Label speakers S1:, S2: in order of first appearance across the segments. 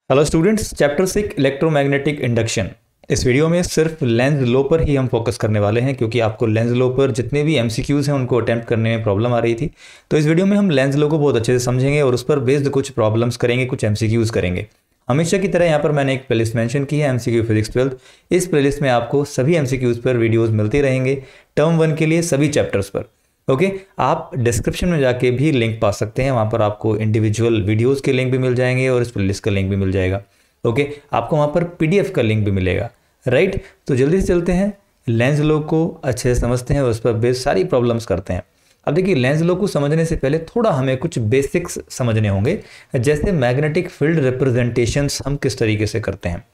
S1: Hello students, chapter 6 electromagnetic induction. इस video में सिर्फ लेंज लॉ पर ही हम फोकस करने वाले हैं, क्योंकि आपको लेंज लॉ पर जितने भी एमसीक्यूज़ हैं उनको अटेम्प्ट करने में प्रॉब्लम आ रही थी। तो इस वीडियो में हम लेंज लॉ को बहुत अच्छे से समझेंगे और उस पर बेस्ड कुछ प्रॉब्लम्स करेंगे, कुछ एमसीक्यूज़ करेंगे। हमेशा की तरह यहाँ पर मैंने एक प्लेलिस्ट मेंशन की है, एमसीक्यू फिजिक्स 12। इस प्लेलिस्ट में आपको सभी एमसीक्यूज़ पर वीडियोज़ मिलते रहेंगे, टर्म 1 के लिए सभी चैप्टर्स पर। ओके, आप डिस्क्रिप्शन में जाके भी लिंक पा सकते हैं, वहाँ पर आपको इंडिविजुअल वीडियोज़ के लिंक भी मिल जाएंगे और इस प्लेलिस्ट का लिंक भी मिल जाएगा। ओके, आपको वहाँ पर पीडीएफ का लिंक भी मिलेगा। राइट, तो जल्दी से चलते हैं, लेंज लॉ को अच्छे से समझते हैं और उस पर बेस सारी प्रॉब्लम्स करते हैं। अब देखिए, लेंज लॉ को समझने से पहले थोड़ा हमें कुछ बेसिक्स समझने होंगे, जैसे मैग्नेटिक फील्ड रिप्रेजेंटेशंस हम किस तरीके से करते हैं,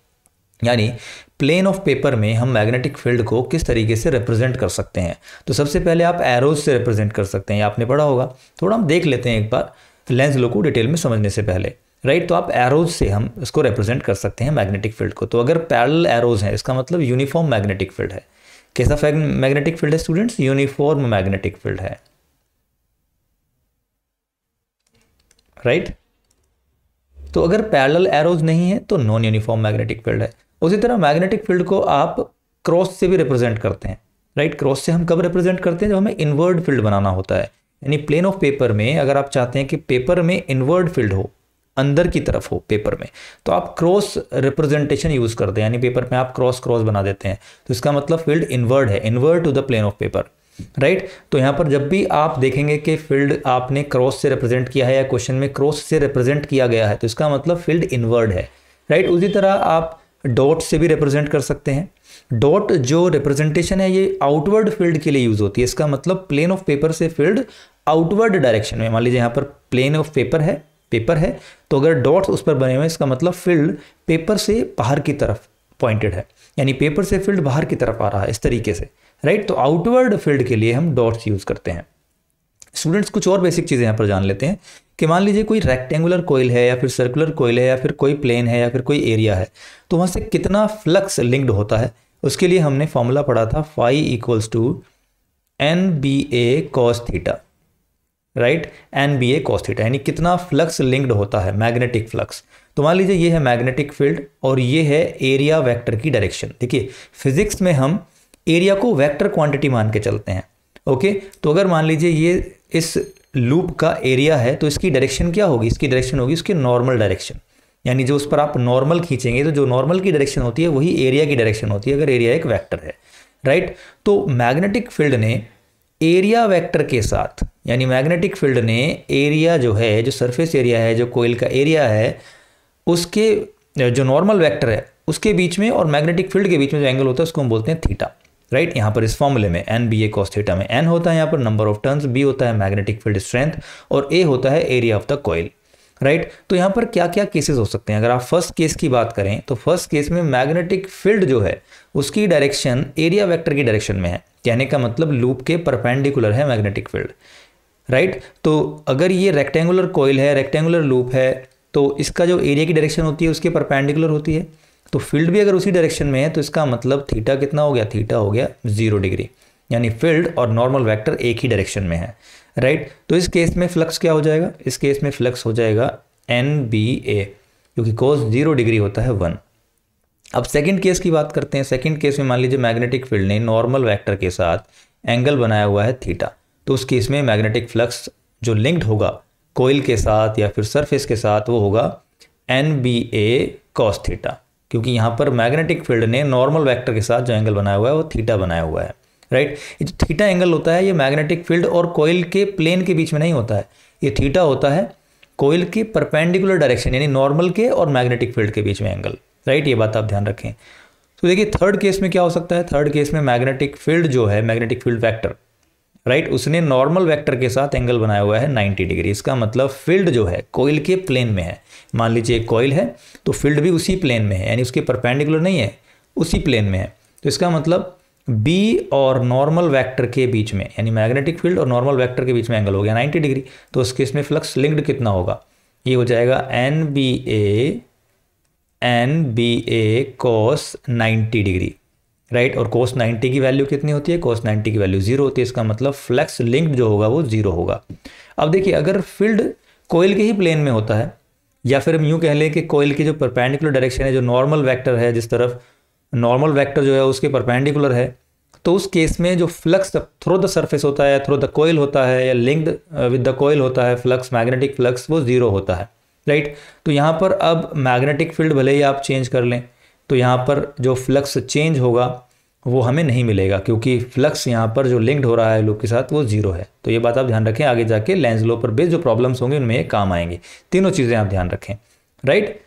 S1: यानी प्लेन ऑफ पेपर में हम मैग्नेटिक फील्ड को किस तरीके से रिप्रेजेंट कर सकते हैं। तो सबसे पहले आप एरोज से रिप्रेजेंट कर सकते हैं, आपने पढ़ा होगा। थोड़ा हम देख लेते हैं एक बार लेंज लॉ को डिटेल में समझने से पहले। राइट, तो आप एरोज से हम इसको रिप्रेजेंट कर सकते हैं मैग्नेटिक फील्ड को। तो अगर पैरेलल एरोज हैं, इसका मतलब यूनिफॉर्म मैग्नेटिक फील्ड है। कैसा मैग्नेटिक फील्ड है स्टूडेंट्स? यूनिफॉर्म मैग्नेटिक फील्ड है। राइट, तो अगर पैरेलल एरोज नहीं है तो नॉन यूनिफॉर्म मैग्नेटिक फील्ड है। उसी तरह मैग्नेटिक फील्ड को आप क्रॉस से भी रिप्रेजेंट करते हैं। राइट, क्रॉस से हम कब रिप्रेजेंट करते हैं? जब हमें इनवर्ड फील्ड बनाना होता है, यानी प्लेन ऑफ पेपर में अगर आप चाहते हैं कि पेपर में इनवर्ड फील्ड हो, अंदर की तरफ हो पेपर में, तो आप क्रॉस रिप्रेजेंटेशन यूज करते हैं, यानी पेपर में आप क्रॉस क्रॉस बना देते हैं। तो इसका मतलब फील्ड इनवर्ड है, inward to the plane of paper. Right, तो यहाँ पर जब भी आप देखेंगे कि फील्ड आपने क्रॉस से रिप्रेजेंट किया है या क्वेश्चन में क्रॉस से रिप्रेजेंट किया गया है, तो इसका मतलब फील्ड इनवर्ड है। राइट, उसी तरह आप डॉट से भी रिप्रेजेंट कर सकते हैं। डॉट जो रिप्रेजेंटेशन है ये आउटवर्ड फील्ड के लिए यूज होती है। इसका मतलब प्लेन ऑफ पेपर से फील्ड आउटवर्ड डायरेक्शन में, मान लीजिए यहाँ पर प्लेन ऑफ पेपर है, तो अगर डॉट्स उस पर बने हुए हैं, इसका मतलब फील्ड पेपर से बाहर की तरफ पॉइंटेड है, यानी पेपर से फील्ड बाहर की तरफ आ रहा है इस तरीके से। राइट, तो आउटवर्ड फील्ड के लिए हम डॉट्स यूज करते हैं। स्टूडेंट्स, कुछ और बेसिक चीजें यहाँ पर जान लेते हैं कि मान लीजिए कोई रेक्टेंगुलर कॉइल है या फिर सर्कुलर कॉइल है या फिर कोई प्लेन है या फिर कोई एरिया है, तो वहां से कितना फ्लक्स लिंक्ड होता है, उसके लिए हमने फॉर्मूला पढ़ा था phi equals to NBA cos theta. Right, NBA cos theta, यानी कितना फ्लक्स लिंक्ड होता है, मैग्नेटिक फ्लक्स। तो मान लीजिए ये है मैग्नेटिक फील्ड और ये है एरिया वेक्टर की डायरेक्शन। देखिए, फिजिक्स में हम एरिया को वेक्टर क्वांटिटी मान के चलते हैं। ओके, तो अगर मान लीजिए ये इस लूप का एरिया है, तो इसकी डायरेक्शन क्या होगी? इसकी डायरेक्शन होगी उसकी नॉर्मल डायरेक्शन, यानी जो उस पर आप नॉर्मल खींचेंगे तो जो नॉर्मल की डायरेक्शन होती है वही एरिया की डायरेक्शन होती है, अगर एरिया एक वेक्टर है। राइट, तो मैग्नेटिक फील्ड ने एरिया वेक्टर के साथ, यानी मैग्नेटिक फील्ड ने एरिया जो है, जो सरफेस एरिया है, जो कोइल का एरिया है, उसके जो नॉर्मल वेक्टर है उसके बीच में और मैग्नेटिक फील्ड के बीच में जो एंगल होता है उसको हम बोलते हैं थीटा। राइट, यहाँ पर इस फॉर्मूले में NBA cos थीटा में n होता है यहाँ पर नंबर ऑफ टर्न्स, B होता है मैग्नेटिक फील्ड स्ट्रेंथ और A होता है area of the coil. Right, तो यहाँ पर क्या क्या केसेस हो सकते हैं? अगर आप फर्स्ट केस की बात करें तो फर्स्ट केस में मैग्नेटिक फील्ड जो है उसकी डायरेक्शन एरिया वेक्टर की डायरेक्शन में है, कहने का मतलब लूप के परपेंडिकुलर है मैग्नेटिक फील्ड। राइट, तो अगर ये रेक्टेंगुलर कॉइल है, रेक्टेंगुलर लूप है, तो इसका जो एरिया की डायरेक्शन होती है उसके परपेंडिकुलर होती है, तो फील्ड भी अगर उसी डायरेक्शन में है, तो इसका मतलब थीटा कितना हो गया? थीटा हो गया 0 डिग्री, यानी फील्ड और नॉर्मल वेक्टर एक ही डायरेक्शन में है। राइट, तो इस केस में फ्लक्स क्या हो जाएगा? इस केस में फ्लक्स हो जाएगा NBA, क्योंकि cos 0 डिग्री होता है 1। अब सेकंड केस की बात करते हैं। सेकंड केस में मान लीजिए मैग्नेटिक फील्ड ने नॉर्मल वेक्टर के साथ एंगल बनाया हुआ है थीटा, तो उस केस में मैग्नेटिक फ्लक्स जो लिंक्ड होगा कोइल के साथ या फिर सरफेस के साथ वो होगा NBA cos थीटा, क्योंकि यहाँ पर मैग्नेटिक फील्ड ने नॉर्मल वेक्टर के साथ जो एंगल बनाया हुआ है वो थीटा बनाया हुआ है। राइट, ये जो थीटा एंगल होता है ये मैग्नेटिक फील्ड और कोइल के प्लेन के बीच में नहीं होता है, ये थीटा होता है कोइल के परपेंडिकुलर डायरेक्शन, यानी नॉर्मल के और मैग्नेटिक फील्ड के बीच में एंगल। राइट, ये बात आप ध्यान रखें। तो देखिए, थर्ड केस में क्या हो सकता है? थर्ड केस में मैग्नेटिक फील्ड जो है, मैग्नेटिक फील्ड वेक्टर, राइट, उसने नॉर्मल वेक्टर के साथ एंगल बनाया हुआ है 90 डिग्री। इसका मतलब फील्ड जो है कोइल के प्लेन में है। मान लीजिए एक कोइल है तो फील्ड भी उसी प्लेन में है, यानी उसके परपेंडिकुलर नहीं है, उसी प्लेन में है। तो इसका मतलब B और नॉर्मल वेक्टर के बीच में, यानी मैग्नेटिक फील्ड और नॉर्मल वेक्टर के बीच में एंगल हो गया 90 डिग्री। तो उस केस में फ्लक्स लिंक्ड कितना होगा? ये हो जाएगा NBA cos 90 डिग्री। राइट, और cos 90 की वैल्यू कितनी होती है? cos 90 की वैल्यू 0 होती है। इसका मतलब फ्लक्स लिंक्ड जो होगा वो 0 होगा। अब देखिए, अगर फील्ड कोइल के ही प्लेन में होता है, या फिर हम यूँ कह लें कि कोयल की जो परपेंडिकुलर डायरेक्शन है, जो नॉर्मल वेक्टर है, जिस तरफ नॉर्मल वेक्टर जो है उसके परपेंडिकुलर है, तो उस केस में जो फ्लक्स थ्रू द सरफेस होता है, थ्रू द कोयल होता है, या लिंक्ड विद द कोयल होता है, फ्लक्स, मैग्नेटिक फ्लक्स, वो ज़ीरो होता है, राइट। तो यहाँ पर अब मैग्नेटिक फील्ड भले ही आप चेंज कर लें, तो यहाँ पर जो फ्लक्स चेंज होगा वो हमें नहीं मिलेगा, क्योंकि फ्लक्स यहाँ पर जो लिंक्ड हो रहा है लूप के साथ वो जीरो है। तो ये बात आप ध्यान रखें, आगे जाके लेंज लॉ पर बेस जो प्रॉब्लम्स होंगे उनमें ये काम आएंगी। तीनों चीज़ें आप ध्यान रखें, राइट।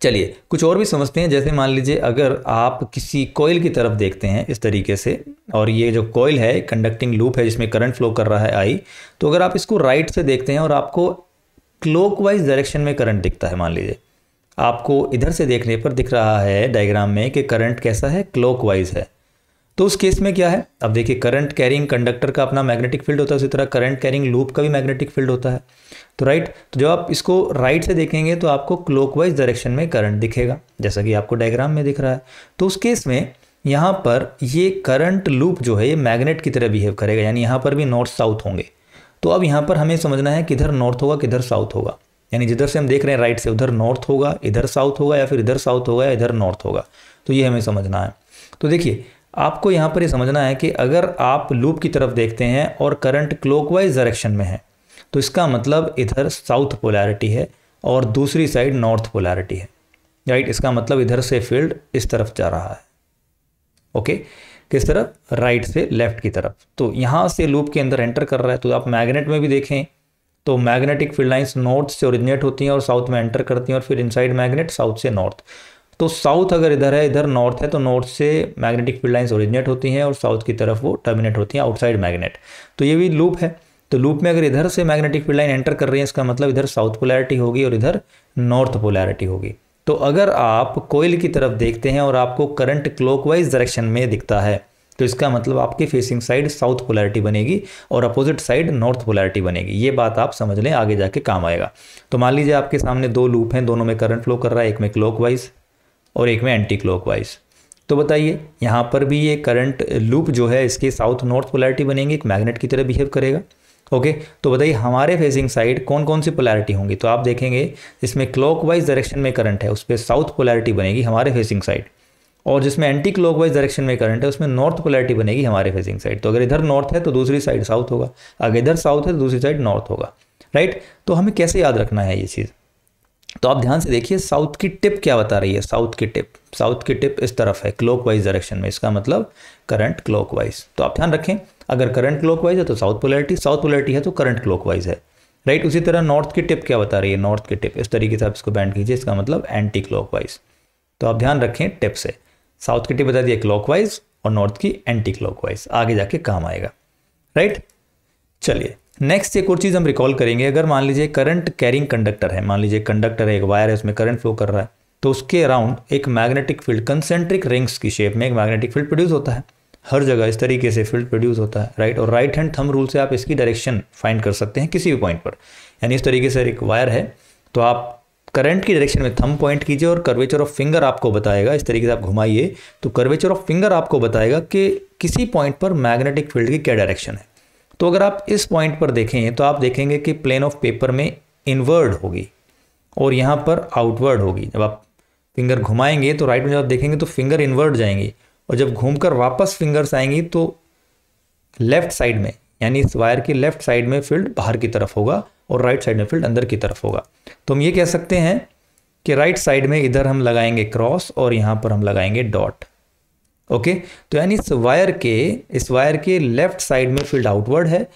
S1: चलिए कुछ और भी समझते हैं। जैसे मान लीजिए अगर आप किसी कॉइल की तरफ देखते हैं इस तरीके से, और ये जो कॉइल है कंडक्टिंग लूप है जिसमें करंट फ्लो कर रहा है आई, तो अगर आप इसको राइट से देखते हैं और आपको क्लॉकवाइज डायरेक्शन में करंट दिखता है, मान लीजिए आपको इधर से देखने पर दिख रहा है डायग्राम में कि करंट कैसा है, क्लॉकवाइज है, तो उस केस में क्या है, अब देखिए करंट कैरिंग कंडक्टर का अपना मैग्नेटिक फील्ड होता है, उसी तरह करंट कैरिंग लूप का भी मैग्नेटिक फील्ड होता है, तो राइट। तो जब आप इसको राइट से देखेंगे तो आपको क्लॉकवाइज डायरेक्शन में करंट दिखेगा, जैसा कि आपको डायग्राम में दिख रहा है। तो उस केस में यहाँ पर ये करंट लूप जो है ये मैग्नेट की तरह बिहेव करेगा, यानी यहाँ पर भी नॉर्थ साउथ होंगे। तो अब यहाँ पर हमें समझना है किधर नॉर्थ होगा किधर साउथ होगा, यानी जिधर से हम देख रहे हैं राइट से उधर नॉर्थ होगा, इधर साउथ होगा, या फिर इधर साउथ होगा या इधर नॉर्थ होगा, तो ये हमें समझना है। तो देखिए आपको यहाँ पर ये समझना है कि अगर आप लूप की तरफ देखते हैं और करंट क्लॉकवाइज डायरेक्शन में है, तो इसका मतलब इधर साउथ पोलैरिटी है और दूसरी साइड नॉर्थ पोलैरिटी है, राइट। इसका मतलब इधर से फील्ड इस तरफ जा रहा है, ओके, किस तरफ, राइट से लेफ्ट की तरफ। तो यहाँ से लूप के अंदर एंटर कर रहा है। तो आप मैग्नेट में भी देखें तो मैग्नेटिक फील्ड लाइंस नॉर्थ से ओरिजिनेट होती हैं और साउथ में एंटर करती हैं, और फिर इनसाइड मैग्नेट साउथ से नॉर्थ। तो साउथ अगर इधर है, इधर नॉर्थ है, तो नॉर्थ से मैग्नेटिक फील्ड लाइंस ओरिजिनेट होती हैं और साउथ की तरफ वो टर्मिनेट होती हैं आउटसाइड मैग्नेट। तो ये भी लूप है। तो लूप में अगर इधर से मैग्नेटिक फील्ड लाइन एंटर कर रही है, इसका मतलब इधर साउथ पोलैरिटी होगी और इधर नॉर्थ पोलैरिटी होगी। तो अगर आप कोयल की तरफ देखते हैं और आपको करंट क्लॉकवाइज डायरेक्शन में दिखता है, तो इसका मतलब आपकी फेसिंग साइड साउथ पोलैरिटी बनेगी और अपोजिट साइड नॉर्थ पोलैरिटी बनेगी। ये बात आप समझ लें, आगे जाके काम आएगा। तो मान लीजिए आपके सामने दो लूप हैं, दोनों में करंट फ्लो कर रहा है, एक में क्लॉकवाइज और एक में एंटी क्लॉकवाइज। तो बताइए यहाँ पर भी ये करंट लूप जो है इसकी साउथ नॉर्थ पोलैरिटी बनेगी, एक मैग्नेट की तरह बिहेव करेगा, ओके। तो बताइए हमारे फेसिंग साइड कौन कौन सी पोलैरिटी होंगी। तो आप देखेंगे इसमें क्लॉकवाइज डायरेक्शन में करंट है, उस पर साउथ पोलैरिटी बनेगी हमारे फेसिंग साइड, और जिसमें एंटी क्लॉकवाइज डायरेक्शन में करंट है उसमें नॉर्थ पोलैरिटी बनेगी हमारे फेसिंग साइड। तो अगर इधर नॉर्थ है तो दूसरी साइड साउथ होगा, अगर इधर साउथ है तो दूसरी साइड नॉर्थ होगा, राइट। तो हमें कैसे याद रखना है ये चीज़, तो आप ध्यान से देखिए साउथ की टिप क्या बता रही है। साउथ की टिप इस तरफ है क्लॉकवाइज डायरेक्शन में, इसका मतलब करंट क्लॉकवाइज। तो आप ध्यान रखें अगर करंट क्लॉकवाइज है तो साउथ पोलैरिटी है तो करंट क्लॉकवाइज है, राइट। उसी तरह नॉर्थ की टिप क्या बता रही है, नॉर्थ की टिप इस तरीके से आप इसको बैंड कीजिए, इसका मतलब एंटी क्लॉकवाइज। तो आप ध्यान रखें टिप से, साउथ की टिप बता दी है क्लॉकवाइज और नॉर्थ की एंटी क्लॉकवाइज, आगे जाके काम आएगा, राइट। चलिए नेक्स्ट एक और चीज़ हम रिकॉल करेंगे। अगर मान लीजिए करंट कैरिंग कंडक्टर है, मान लीजिए कंडक्टर है, एक वायर है, उसमें करंट फ्लो कर रहा है, तो उसके अराउंड एक मैग्नेटिक फील्ड कंसेंट्रिक रिंग्स की शेप में एक मैग्नेटिक फील्ड प्रोड्यूस होता है। हर जगह इस तरीके से फील्ड प्रोड्यूस होता है, राइट। और राइट हैंड थंब रूल से आप इसकी डायरेक्शन फाइंड कर सकते हैं किसी भी पॉइंट पर। यानी इस तरीके से एक वायर है तो आप करंट की डायरेक्शन में थंब पॉइंट कीजिए और कर्वेचर ऑफ फिंगर आपको बताएगा, इस तरीके से आप घुमाइए तो कर्वेचर ऑफ फिंगर आपको बताएगा कि किसी पॉइंट पर मैग्नेटिक फील्ड की क्या डायरेक्शन है। तो अगर आप इस पॉइंट पर देखें तो आप देखेंगे कि प्लेन ऑफ पेपर में इनवर्ड होगी और यहाँ पर आउटवर्ड होगी। जब आप फिंगर घुमाएंगे तो राइट में जब आप देखेंगे तो फिंगर इनवर्ड जाएंगी, और जब घूमकर वापस फिंगर्स आएंगी तो लेफ्ट साइड में, यानी इस वायर की लेफ्ट साइड में फील्ड बाहर की तरफ होगा और राइट साइड में फील्ड अंदर की तरफ होगा। तो हम ये कह सकते हैं कि राइट साइड में इधर हम लगाएंगे क्रॉस और यहाँ पर हम लगाएंगे डॉट, ओके। तो यानी इस वायर के लेफ्ट साइड में फील्ड आउटवर्ड है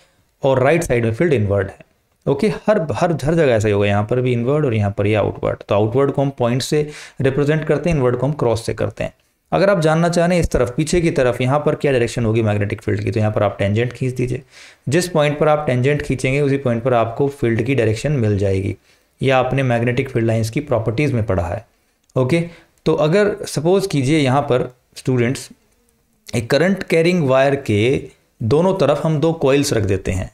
S1: और राइट साइड में फील्ड इनवर्ड है, ओके। हर जगह ऐसा ही होगा, यहाँ पर भी इनवर्ड और यहाँ पर ये आउटवर्ड। तो आउटवर्ड को हम पॉइंट से रिप्रेजेंट करते हैं, इनवर्ड को हम क्रॉस से करते हैं। अगर आप जानना चाहें इस तरफ पीछे की तरफ यहाँ पर क्या डायरेक्शन होगी मैग्नेटिक फील्ड की, तो यहाँ पर आप टेंजेंट खींच दीजिए। जिस पॉइंट पर आप टेंजेंट खींचेंगे उसी पॉइंट पर आपको फील्ड की डायरेक्शन मिल जाएगी। यह आपने मैग्नेटिक फील्ड लाइंस की प्रॉपर्टीज़ में पढ़ा है, ओके। तो अगर सपोज कीजिए यहाँ पर स्टूडेंट्स एक करंट कैरिंग वायर के दोनों तरफ हम दो कॉइल्स रख देते हैं,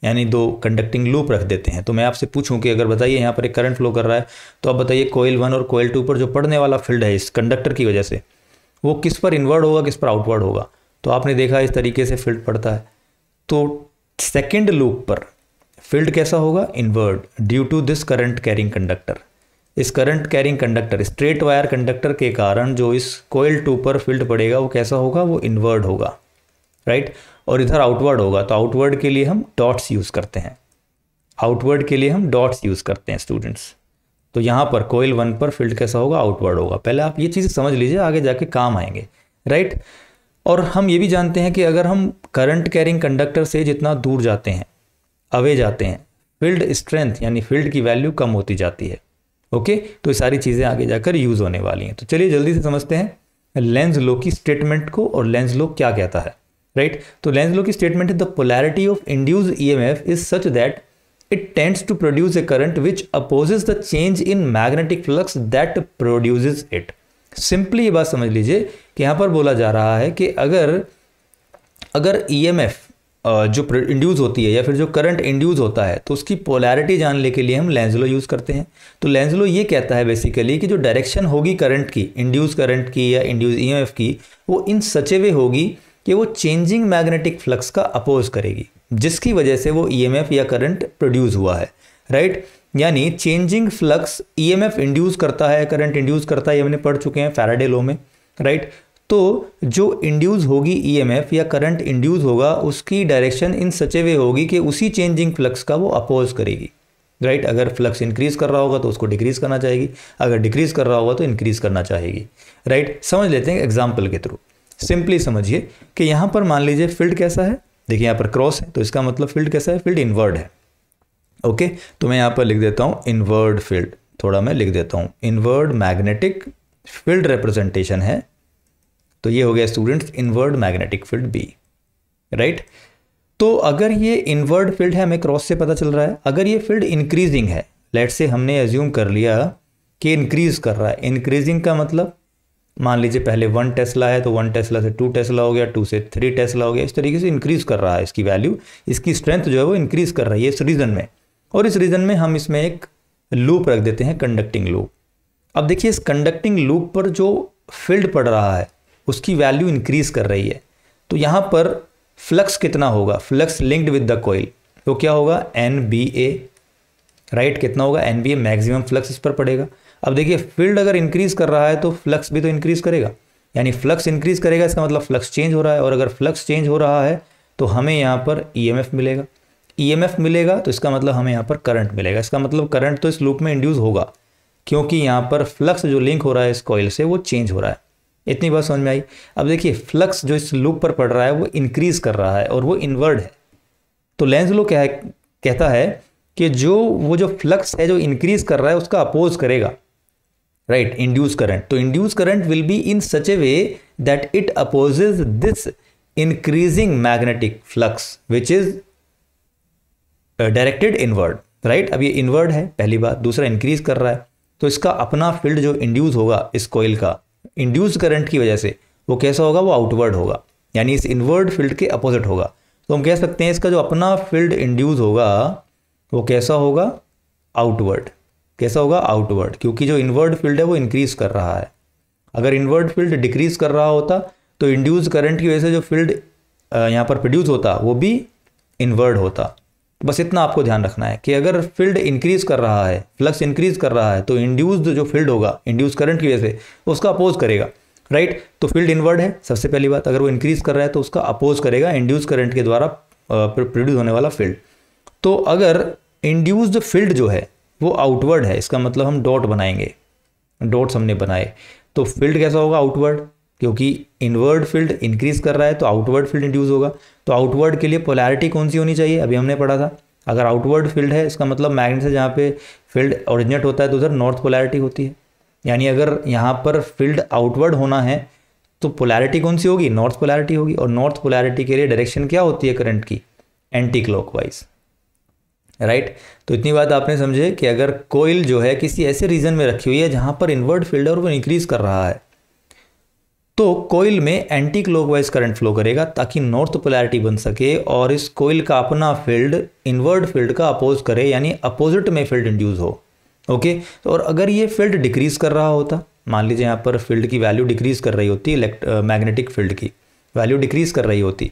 S1: यानी दो कंडक्टिंग लूप रख देते हैं। तो मैं आपसे पूछूं कि अगर बताइए यहाँ पर एक करंट फ्लो कर रहा है, तो आप बताइए कॉइल 1 और कॉइल 2 पर जो पड़ने वाला फील्ड है इस कंडक्टर की वजह से वो किस पर इनवर्ड होगा, किस पर आउटवर्ड होगा। तो आपने देखा इस तरीके से फील्ड पड़ता है। तो सेकेंड लूप पर फील्ड कैसा होगा, inward, due to this current carrying conductor. इस current carrying conductor, straight wire conductor के कारण जो इस कोयल 2 पर फील्ड पड़ेगा वो कैसा होगा, वो इनवर्ड होगा, राइट। और इधर आउटवर्ड होगा, तो आउटवर्ड के लिए हम डॉट्स यूज़ करते हैं, आउटवर्ड के लिए हम डॉट्स यूज़ करते हैं स्टूडेंट्स। तो यहाँ पर कोयल 1 पर फील्ड कैसा होगा, आउटवर्ड होगा। पहले आप ये चीज़ें समझ लीजिए, आगे जाके काम आएंगे, राइट। और हम ये भी जानते हैं कि अगर हम करंट कैरिंग कंडक्टर से जितना दूर जाते हैं, अवे जाते हैं, फील्ड स्ट्रेंथ यानी फील्ड की वैल्यू कम होती जाती है। ओके, तो ये सारी चीज़ें आगे जाकर यूज़ होने वाली हैं। तो चलिए जल्दी से समझते हैं लेंज लो की स्टेटमेंट को, और लेंज लो क्या कहता है, राइट। तो लेंज लो की स्टेटमेंट है, the polarity of induced EMF is such that it tends to produce a current which opposes the change in magnetic flux that produces it। Simply ये बात समझ लीजिए कि यहाँ पर बोला जा रहा है कि अगर EMF जो इंड्यूस होती है या फिर जो करंट इंड्यूस होता है, तो उसकी पोलैरिटी जानने के लिए हम लेंज लॉ यूज़ करते हैं। तो लेंज लॉ ये कहता है बेसिकली कि जो डायरेक्शन होगी करंट की, इंड्यूस करंट की या इंड्यूस EMF की, वो इन सच ए वे होगी कि वो चेंजिंग मैग्नेटिक फ्लक्स का अपोज करेगी, जिसकी वजह से वो EMF या करंट प्रोड्यूस हुआ है, राइट। यानी चेंजिंग फ्लक्स EMF इंड्यूस करता है, करंट इंड्यूस करता है, ये हमने पढ़ चुके हैं फैराडे लॉ में, राइट। तो जो इंड्यूस होगी EMF या करंट इंड्यूस होगा, उसकी डायरेक्शन इन सच ए वे होगी कि उसी चेंजिंग फ्लक्स का वो अपोज करेगी, राइट। अगर फ्लक्स इंक्रीज कर रहा होगा तो उसको डिक्रीज करना चाहेगी, अगर डिक्रीज कर रहा होगा तो इंक्रीज करना चाहेगी, राइट। समझ लेते हैं एग्जाम्पल के थ्रू। सिंपली समझिए कि यहाँ पर मान लीजिए फील्ड कैसा है, देखिए यहाँ पर क्रॉस है, तो इसका मतलब फील्ड कैसा है, फील्ड इनवर्ड है। ओके, तो मैं यहाँ पर लिख देता हूँ इनवर्ड फील्ड, थोड़ा मैं लिख देता हूँ इनवर्ड मैग्नेटिक फील्ड रिप्रेजेंटेशन है। तो ये हो गया students inward magnetic field B, right. तो अगर ये इनवर्ड फील्ड है, हमें क्रॉस से पता चल रहा है, अगर ये फील्ड इंक्रीजिंग है, लेट्स से हमने एज्यूम कर लिया कि इंक्रीज कर रहा है। इंक्रीजिंग का मतलब मान लीजिए पहले 1 टेस्ला है तो 1 टेस्ला से 2 टेस्ला हो गया, 2 से 3 टेस्ला हो गया, इस तरीके से इंक्रीज कर रहा है इसकी वैल्यू, इसकी स्ट्रेंथ जो है वो इंक्रीज कर रही है इस रीजन में। और इस रीजन में हम इसमें एक लूप रख देते हैं, कंडक्टिंग लूप। अब देखिए इस कंडक्टिंग लूप पर जो फील्ड पड़ रहा है उसकी वैल्यू इंक्रीज कर रही है। तो यहाँ पर फ्लक्स कितना होगा, flux linked with the coil, तो क्या होगा NBA, राइट। कितना होगा NBA, मैक्सिमम फ्लक्स इस पर पड़ेगा। अब देखिए फील्ड अगर इंक्रीज कर रहा है तो फ्लक्स भी तो इंक्रीज करेगा, यानी फ्लक्स इंक्रीज करेगा, इसका मतलब फ्लक्स चेंज हो रहा है। और अगर फ्लक्स चेंज हो रहा है तो हमें यहाँ पर EMF मिलेगा, EMF मिलेगा तो इसका मतलब हमें यहाँ पर करंट मिलेगा। इसका मतलब करंट तो इस लूप में इंड्यूस होगा, क्योंकि यहाँ पर फ्लक्स जो लिंक हो रहा है इस कॉइल से वो चेंज हो रहा है। इतनी बात समझ में आई। अब देखिए फ्लक्स जो इस लूप पर पड़ रहा है वो इंक्रीज कर रहा है और वो इनवर्ड है। तो लेंज लॉ क्या है, कहता है कि वो जो फ्लक्स है जो इंक्रीज कर रहा है उसका अपोज करेगा, राइट, इंड्यूस करंट। तो induce current will be in such A way that it opposes this increasing magnetic flux which is directed inward, right. अब ये इनवर्ड है पहली बात, दूसरा इंक्रीज कर रहा है, तो इसका अपना फील्ड जो इंड्यूस होगा इस कॉइल का इंड्यूस करंट की वजह से वो कैसा होगा, वो आउटवर्ड होगा, यानी इस इनवर्ड फील्ड के अपोजिट होगा। तो हम कह सकते हैं इसका जो अपना फील्ड इंड्यूस होगा वो कैसा होगा, आउटवर्ड। कैसा होगा, आउटवर्ड, क्योंकि जो इनवर्ड फील्ड है वो इंक्रीज कर रहा है। अगर इनवर्ड फील्ड डिक्रीज कर रहा होता तो इंड्यूस करंट की वजह से जो फील्ड यहाँ पर प्रोड्यूस होता वो भी इनवर्ड होता। बस इतना आपको ध्यान रखना है कि अगर फील्ड इंक्रीज कर रहा है, फ्लक्स इंक्रीज कर रहा है, तो इंड्यूस्ड जो फील्ड होगा इंड्यूस करंट की वजह से उसका अपोज करेगा, राइट। तो फील्ड इनवर्ड है सबसे पहली बात, अगर वो इंक्रीज कर रहा है तो उसका अपोज करेगा इंड्यूस करंट के द्वारा प्रोड्यूस होने वाला फील्ड। तो अगर इंड्यूस्ड फील्ड जो है वो आउटवर्ड है, इसका मतलब हम डॉट बनाएंगे, डॉट्स हमने बनाए, तो फील्ड कैसा होगा, आउटवर्ड, क्योंकि इनवर्ड फील्ड इंक्रीज कर रहा है तो आउटवर्ड फील्ड इंड्यूस होगा। तो आउटवर्ड के लिए पोलैरिटी कौन सी होनी चाहिए, अभी हमने पढ़ा था, अगर आउटवर्ड फील्ड है इसका मतलब मैग्नेट से जहाँ पे फील्ड ओरिजिनेट होता है तो उधर नॉर्थ पोलैरिटी होती है, यानी अगर यहाँ पर फील्ड आउटवर्ड होना है तो पोलैरिटी कौन सी होगी, नॉर्थ पोलैरिटी होगी। और नॉर्थ पोलैरिटी के लिए डायरेक्शन क्या होती है करंट की, एंटी क्लॉकवाइज, राइट। तो इतनी बात आपने समझे कि अगर कोइल जो है किसी ऐसे रीजन में रखी हुई है जहाँ पर इनवर्ड फील्ड है और वो इंक्रीज कर रहा है, तो कोइल में एंटी क्लॉकवाइज करंट फ्लो करेगा ताकि नॉर्थ पोलैरिटी बन सके और इस कोइल का अपना फील्ड इनवर्ड फील्ड का अपोज करे, यानी अपोजिट में फील्ड इंड्यूस हो, ओके। तो और अगर ये फील्ड डिक्रीज कर रहा होता, मान लीजिए यहाँ पर फील्ड की वैल्यू डिक्रीज कर रही होती, मैग्नेटिक फील्ड की वैल्यू डिक्रीज कर रही होती,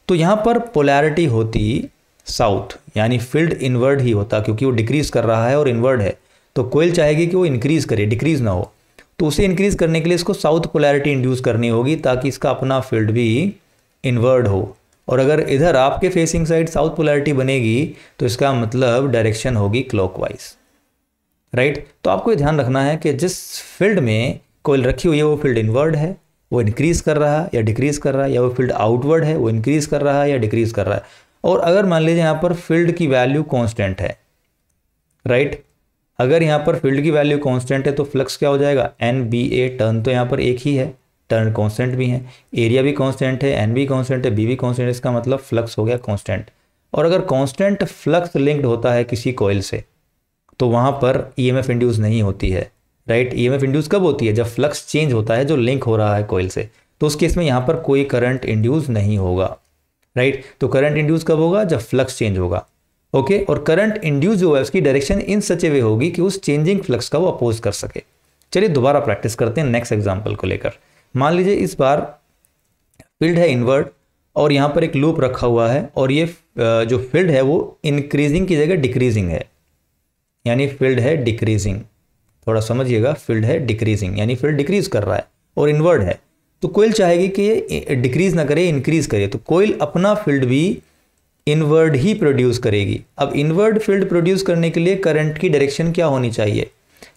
S1: तो यहाँ पर पोलैरिटी होती साउथ, यानी फील्ड इनवर्ड ही होता, क्योंकि वो डिक्रीज कर रहा है और इनवर्ड है, तो कोयल चाहेगी कि वो इंक्रीज करे, डिक्रीज ना हो। तो उसे इंक्रीज करने के लिए इसको साउथ पोलैरिटी इंड्यूस करनी होगी ताकि इसका अपना फील्ड भी इनवर्ड हो। और अगर इधर आपके फेसिंग साइड साउथ पोलैरिटी बनेगी तो इसका मतलब डायरेक्शन होगी क्लॉकवाइज, राइट। तो आपको ये ध्यान रखना है कि जिस फील्ड में कोयल रखी हुई है वो फील्ड इनवर्ड है, वो इंक्रीज कर रहा है या डिक्रीज कर रहा है, या वो फील्ड आउटवर्ड है, वो इंक्रीज कर रहा है या डिक्रीज कर रहा है। और अगर मान लीजिए यहाँ पर फील्ड की वैल्यू कांस्टेंट है, राइट, अगर यहाँ पर फील्ड की वैल्यू कांस्टेंट है तो फ्लक्स क्या हो जाएगा, एन बी ए, टर्न तो यहाँ पर एक ही है, टर्न कांस्टेंट भी है, एरिया भी कांस्टेंट है, एन भी कांस्टेंट है, बी भी कांस्टेंट है, इसका मतलब फ्लक्स हो गया कांस्टेंट। और अगर कांस्टेंट फ्लक्स लिंक्ड होता है किसी कॉइल से तो वहाँ पर ईएमएफ इंड्यूस नहीं होती है, राइट। ईएमएफ इंड्यूस कब होती है, जब फ्लक्स चेंज होता है जो लिंक हो रहा है कॉइल से, तो उस केस में यहाँ पर कोई करंट इंड्यूस नहीं होगा, राइट। तो करंट इंड्यूस कब होगा, जब फ्लक्स चेंज होगा, ओके। और करंट इंड्यूस जो है उसकी डायरेक्शन इन सच ए वे होगी कि उस चेंजिंग फ्लक्स का वो अपोज कर सके। चलिए दोबारा प्रैक्टिस करते हैं नेक्स्ट एग्जांपल को लेकर। मान लीजिए इस बार फील्ड है इनवर्ड और यहाँ पर एक लूप रखा हुआ है और ये जो फील्ड है वो इंक्रीजिंग की जगह डिक्रीजिंग है, यानी फील्ड है डिक्रीजिंग, थोड़ा समझिएगा, फील्ड है डिक्रीजिंग यानी फील्ड डिक्रीज कर रहा है और इनवर्ड है। तो कोयल चाहेगी कि ये डिक्रीज ना करे, इंक्रीज करे, तो कोयल अपना फील्ड भी इनवर्ड ही प्रोड्यूस करेगी। अब इनवर्ड फील्ड प्रोड्यूस करने के लिए करंट की डायरेक्शन क्या होनी चाहिए,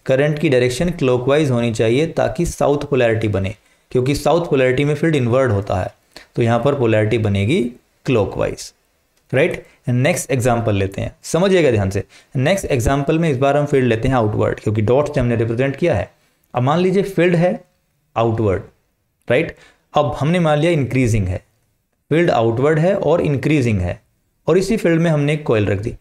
S1: करंट की डायरेक्शन क्लॉकवाइज होनी चाहिए ताकि साउथ पोलैरिटी बने, क्योंकि साउथ पोलैरिटी में फील्ड इनवर्ड होता है, तो यहाँ पर पोलैरिटी बनेगी क्लॉकवाइज, राइट। नेक्स्ट एग्जाम्पल लेते हैं, समझिएगा ध्यान से। नेक्स्ट एग्जाम्पल में इस बार हम फील्ड लेते हैं आउटवर्ड, क्योंकि डॉट्स से हमने रिप्रेजेंट किया है। अब मान लीजिए फील्ड है आउटवर्ड, राइट। अब हमने मान लिया इंक्रीजिंग है, फील्ड आउटवर्ड है और इंक्रीजिंग है, और इसी फील्ड में हमने एक कोयल रख दी।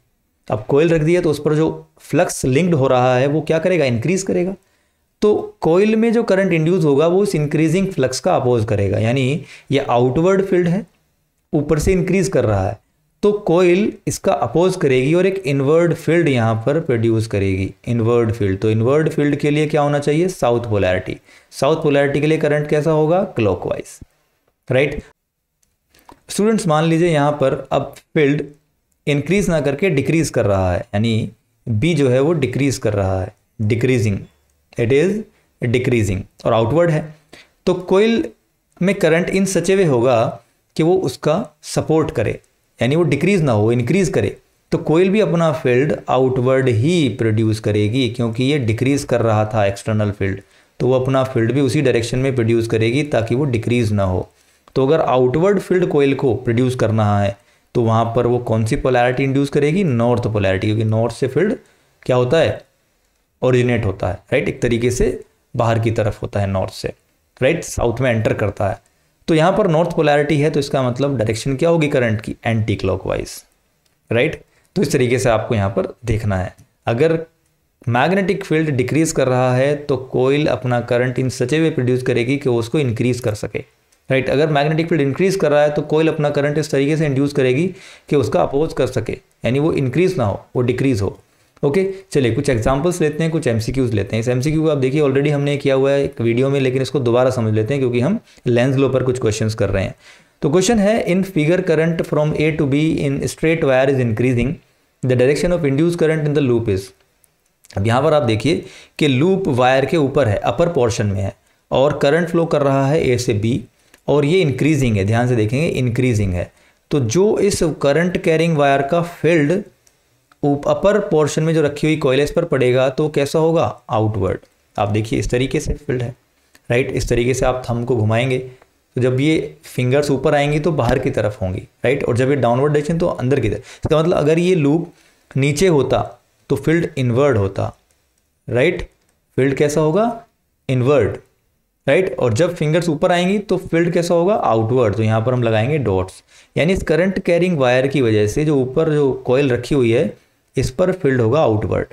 S1: अब कोयल रख दी है तो उस पर जो फ्लक्स लिंक्ड हो रहा है वो क्या करेगा, इंक्रीज करेगा। तो कोयल में जो करंट इंड्यूस होगा वो इस इंक्रीजिंग फ्लक्स का अपोज करेगा, यानी ये आउटवर्ड फील्ड है, ऊपर से इंक्रीज कर रहा है, तो कोयल इसका अपोज करेगी और एक इनवर्ड फील्ड यहाँ पर प्रोड्यूस करेगी, इनवर्ड फील्ड। तो इनवर्ड फील्ड के लिए क्या होना चाहिए, साउथ पोलैरिटी। साउथ पोलैरिटी के लिए करंट कैसा होगा, क्लॉकवाइज, राइट। स्टूडेंट्स मान लीजिए यहाँ पर अब फील्ड इंक्रीज ना करके डिक्रीज कर रहा है, यानी बी जो है वो डिक्रीज कर रहा है, डिक्रीजिंग, इट इज डिक्रीजिंग, और आउटवर्ड है। तो कोयल में करंट इन सच ए वे होगा कि वो उसका सपोर्ट करे, यानी वो डिक्रीज ना हो, इंक्रीज करे। तो कोयल भी अपना फील्ड आउटवर्ड ही प्रोड्यूस करेगी, क्योंकि ये डिक्रीज कर रहा था एक्सटर्नल फील्ड, तो वो अपना फील्ड भी उसी डायरेक्शन में प्रोड्यूस करेगी ताकि वो डिक्रीज ना हो। तो अगर आउटवर्ड फील्ड कोयल को प्रोड्यूस करना है तो वहाँ पर वो कौन सी पोलैरिटी इंड्यूस करेगी, नॉर्थ पोलैरिटी, क्योंकि नॉर्थ से फील्ड क्या होता है, ओरिजिनेट होता है, राइट। एक तरीके से बाहर की तरफ होता है नॉर्थ से, राइट, साउथ में एंटर करता है। तो यहाँ पर नॉर्थ पोलैरिटी है तो इसका मतलब डायरेक्शन क्या होगी करंट की, एंटी क्लॉकवाइज, राइट। तो इस तरीके से आपको यहाँ पर देखना है। अगर मैग्नेटिक फील्ड डिक्रीज कर रहा है तो कोयल अपना current in such A way produce करेगी कि वो उसको इंक्रीज कर सके, राइट। अगर मैग्नेटिक फील्ड इंक्रीज कर रहा है तो कोयल अपना करंट इस तरीके से इंड्यूस करेगी कि उसका अपोज कर सके, यानी वो इंक्रीज ना हो, वो डिक्रीज हो, ओके। चलिए कुछ एग्जांपल्स लेते हैं, कुछ एमसीक्यूज लेते हैं। इस एमसीक्यू को आप देखिए ऑलरेडी हमने किया हुआ है एक वीडियो में, लेकिन इसको दोबारा समझ लेते हैं क्योंकि हम लेंस लो पर कुछ क्वेश्चंस कर रहे हैं। तो क्वेश्चन है, in figure current from A to B in straight wire is increasing, the direction of induce current in the loop is. अब यहाँ पर आप देखिए कि लूप वायर के ऊपर है, अपर पोर्शन में है, और करंट फ्लो कर रहा है ए से बी, और ये इंक्रीजिंग है, ध्यान से देखेंगे इंक्रीजिंग है। तो जो इस करंट कैरिंग वायर का फील्ड अपर पोर्शन में जो रखी हुई कॉइल इस पर पड़ेगा तो कैसा होगा, आउटवर्ड। आप देखिए इस तरीके से फील्ड है, राइट। इस तरीके से आप थंब को घुमाएंगे तो जब ये फिंगर्स ऊपर आएंगी तो बाहर की तरफ होंगी, राइट, और जब ये डाउनवर्ड डायरेक्शन तो अंदर की तरफ। इसका मतलब अगर ये लूप नीचे होता तो फील्ड इनवर्ड होता, राइट, फील्ड कैसा होगा, इनवर्ड, राइट। और जब फिंगर्स ऊपर आएंगी तो फील्ड कैसा होगा, आउटवर्ड। तो यहाँ पर हम लगाएंगे डॉट्स, यानी इस करंट कैरिंग वायर की वजह से जो ऊपर जो कॉइल रखी हुई है इस पर फील्ड होगा आउटवर्ड,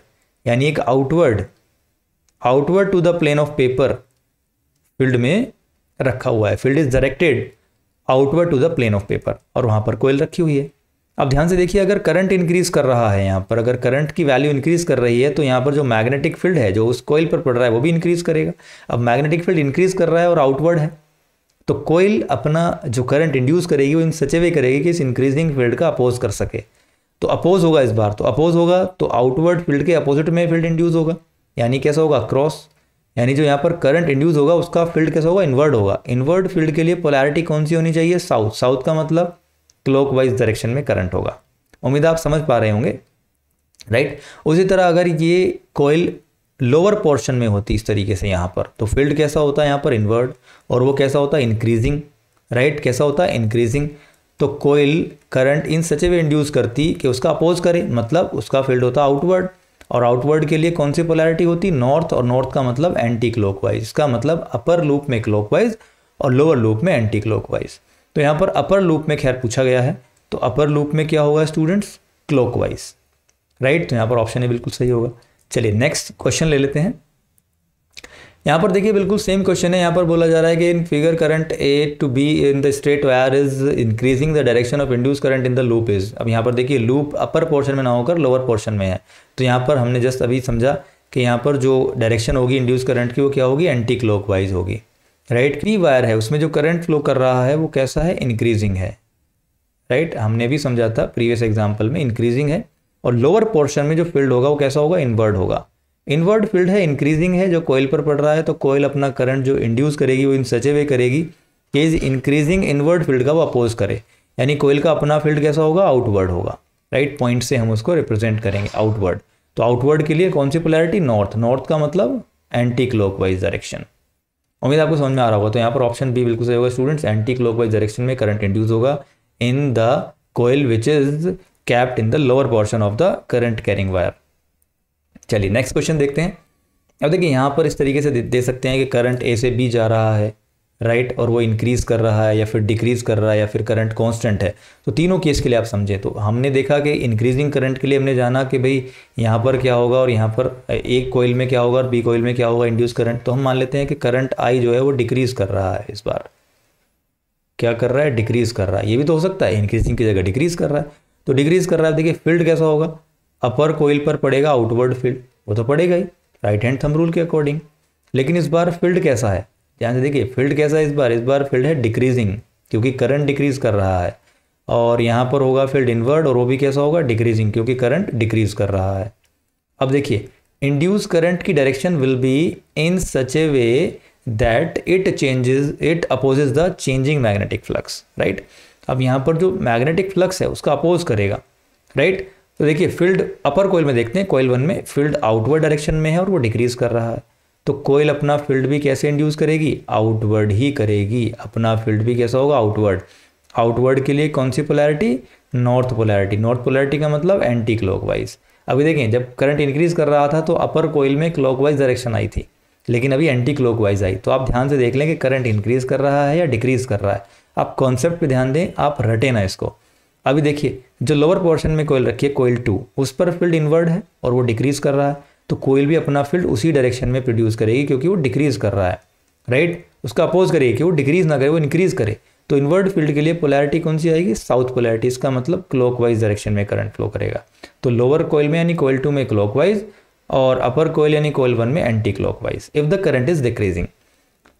S1: यानी एक outward to the plane of paper field में रखा हुआ है, field is directed outward to the plane of paper, और वहाँ पर कॉइल रखी हुई है। अब ध्यान से देखिए, अगर करंट इंक्रीज कर रहा है यहाँ पर, अगर करंट की वैल्यू इंक्रीज कर रही है तो यहाँ पर जो मैग्नेटिक फील्ड है जो उस कॉइल पर पड़ रहा है वो भी इंक्रीज करेगा। अब मैग्नेटिक फील्ड इंक्रीज कर रहा है और आउटवर्ड है, तो कॉइल अपना जो करंट इंड्यूस करेगी वो इन सच ए वे करेगी कि इस इंक्रीजिंग फील्ड का अपोज कर सके। तो अपोज होगा इस बार, तो अपोज होगा तो आउटवर्ड फील्ड के अपोजिट में फील्ड इंड्यूस होगा, यानी कैसा होगा क्रॉस, यानी जो यहाँ पर करंट इंड्यूस होगा उसका फील्ड कैसा होगा इनवर्ड होगा। इनवर्ड फील्ड के लिए पोलैरिटी कौन सी होनी चाहिए, साउथ, साउथ का मतलब क्लॉकवाइज डायरेक्शन में करंट होगा। उम्मीद आप समझ पा रहे होंगे, राइट। उसी तरह अगर ये कॉइल लोअर पोर्शन में होती इस तरीके से यहाँ पर, तो फील्ड कैसा होता है यहाँ पर इनवर्ड, और वो कैसा होता है इंक्रीजिंग, राइट, कैसा होता है इंक्रीजिंग। तो कोयल current in such A way induce करती कि उसका अपोज करे, मतलब उसका फील्ड होता आउटवर्ड, और आउटवर्ड के लिए कौन सी पोलैरिटी होती नॉर्थ, और नॉर्थ का मतलब एंटी क्लॉकवाइज, इसका मतलब अपर लूप में क्लॉकवाइज और लोअर लूप में एंटी क्लॉकवाइज। तो यहाँ पर अपर लूप में खैर पूछा गया है, तो अपर लूप में क्या होगा स्टूडेंट्स, क्लॉकवाइज, राइट। तो यहाँ पर ऑप्शन है बिल्कुल सही होगा। चलिए नेक्स्ट क्वेश्चन ले लेते हैं। यहाँ पर देखिए बिल्कुल सेम क्वेश्चन है, यहाँ पर बोला जा रहा है कि in figure current A to B in the straight wire is increasing the direction of induce current in the loop is. अब यहाँ पर देखिए लूप अपर पोर्शन में ना होकर लोअर पोर्शन में है, तो यहाँ पर हमने जस्ट अभी समझा कि यहाँ पर जो डायरेक्शन होगी इंड्यूस करंट की वो क्या होगी, एंटी क्लॉकवाइज होगी, राइट। पी वायर है उसमें जो करंट फ्लो कर रहा है वो कैसा है, इंक्रीजिंग है, राइट। हमने भी समझा था प्रीवियस एग्जाम्पल में इंक्रीजिंग है, और लोअर पोर्शन में जो फील्ड होगा वो कैसा होगा, इनवर्ड होगा। इनवर्ड फील्ड है, इंक्रीजिंग है, जो कोयल पर पड़ रहा है, तो कोयल अपना करंट जो इंड्यूस करेगी वो इन सच ए वे करेगी कि इस इंक्रीजिंग इनवर्ड फील्ड का वो अपोज करे, यानी कोयल का अपना फील्ड कैसा होगा, आउटवर्ड होगा, राइट। पॉइंट से हम उसको रिप्रेजेंट करेंगे आउटवर्ड। तो आउटवर्ड के लिए कौन सी पोलैरिटी, नॉर्थ, नॉर्थ का मतलब एंटी क्लॉकवाइज डायरेक्शन। उम्मीद आपको समझ में आ रहा होगा। तो यहाँ पर ऑप्शन बी बिल्कुल सही होगा स्टूडेंट्स, एंटी क्लॉकवाइज डायरेक्शन में करंट इंड्यूस होगा in the coil which is capped in the lower portion of the current carrying wire. चलिए नेक्स्ट क्वेश्चन देखते हैं। अब देखिए यहाँ पर इस तरीके से दे सकते हैं कि करंट ए से बी जा रहा है, राइट, और वो इंक्रीज कर रहा है या फिर डिक्रीज कर रहा है या फिर करंट कांस्टेंट है। तो तीनों केस के लिए आप समझें, तो हमने देखा कि इंक्रीजिंग करंट के लिए हमने जाना कि भाई यहाँ पर क्या होगा और यहाँ पर एक कोयल में क्या होगा और बी कोयल में क्या होगा इंड्यूस करंट। तो हम मान लेते हैं कि करंट आई जो है वो डिक्रीज कर रहा है, इस बार क्या कर रहा है, डिक्रीज कर रहा है। ये भी तो हो सकता है इंक्रीजिंग की जगह डिक्रीज कर रहा है, तो डिक्रीज कर रहा है। देखिए फील्ड कैसा होगा, अपर कोयल पर पड़ेगा आउटवर्ड फील्ड, वो तो पड़ेगा ही राइट हैंड थंब रूल के अकॉर्डिंग। लेकिन इस बार फील्ड कैसा है, ध्यान से देखिए फील्ड कैसा है इस बार फील्ड है डिक्रीजिंग, क्योंकि करंट डिक्रीज कर रहा है, और यहाँ पर होगा फील्ड इनवर्ड, और वो भी कैसा होगा, डिक्रीजिंग, क्योंकि करंट डिक्रीज कर रहा है। अब देखिए इंड्यूस करंट की direction will be in such A way that it opposes the changing magnetic flux, right. अब यहाँ पर जो मैग्नेटिक फ्लक्स है उसका अपोज करेगा, राइट। तो देखिए फील्ड अपर कोयल में देखते हैं, कोयल 1 में फील्ड आउटवर्ड डायरेक्शन में है और वो डिक्रीज कर रहा है, तो कोयल अपना फील्ड भी कैसे इंड्यूस करेगी, आउटवर्ड ही करेगी, अपना फील्ड भी कैसा होगा, आउटवर्ड। आउटवर्ड के लिए कौन सी polarity, north polarity, north polarity का मतलब एंटी क्लॉकवाइज। अभी देखें जब करंट इंक्रीज कर रहा था तो अपर कोयल में क्लॉकवाइज डायरेक्शन आई थी, लेकिन अभी एंटी क्लॉकवाइज आई। तो आप ध्यान से देख लें कि करंट इंक्रीज कर रहा है या डिक्रीज कर रहा है। आप कॉन्सेप्ट पे ध्यान दें, आप रटे ना इसको। अभी देखिए जो लोअर पोर्शन में कोयल रखी है कोयल 2, उस पर फील्ड इनवर्ड है और वो डिक्रीज कर रहा है, तो कोयल भी अपना फील्ड उसी डायरेक्शन में प्रोड्यूस करेगी क्योंकि वो डिक्रीज कर रहा है, राइट। उसका अपोज करेगी कि वो डिक्रीज ना करे, वो इंक्रीज करे। तो इनवर्ड फील्ड के लिए पोलैरिटी कौन सी आएगी, साउथ पोलैरिटी, इसका मतलब क्लॉकवाइज डायरेक्शन में करंट फ्लो करेगा। तो लोअर कोयल में यानी कोयल 2 में क्लॉकवाइज, और अपर कोयल यानी कोयल 1 में anti clockwise if the current is decreasing.